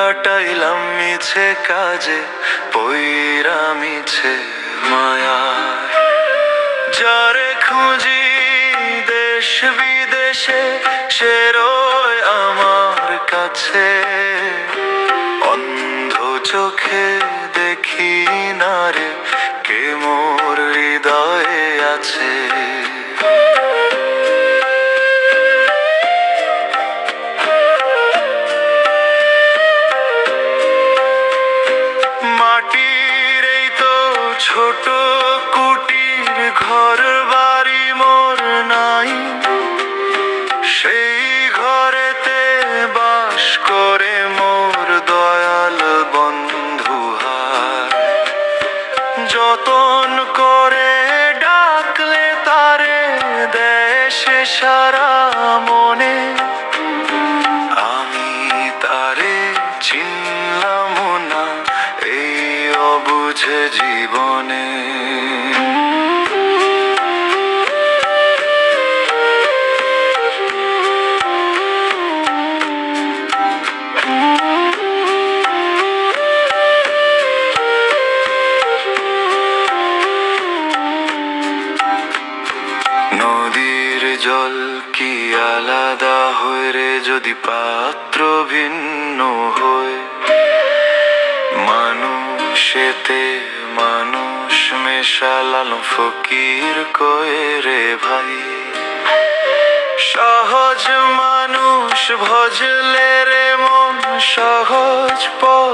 কাটাইলাম মিছে কাজে পইরা মিছে মায়ায়। যারে খুঁজি দেশ বিদেশে সে রয় আমার কাছে, অন্ধ চোখে দেখি না রে কে মোর হৃদয়ে আছে। মাটির এই তো ছোট কুটির ঘর বাড়ি মোর নাই, সেই ঘরেতে বাস করে মোর দয়াল বন্ধু হায়। যতন করে ডাকলে তারে দেশে সারা মনে, আমি তারে চিনলাম না এই অবুঝে জীবনে। নদীর জল কি আলাদা হয়ে রে যদি পাত্র ভিন্ন হয়, মানুষেতে মানুষ মেশালাল ফকির কয়ে রে ভাই। সহজ মানুষ ভজলে রে মন সহজ পথ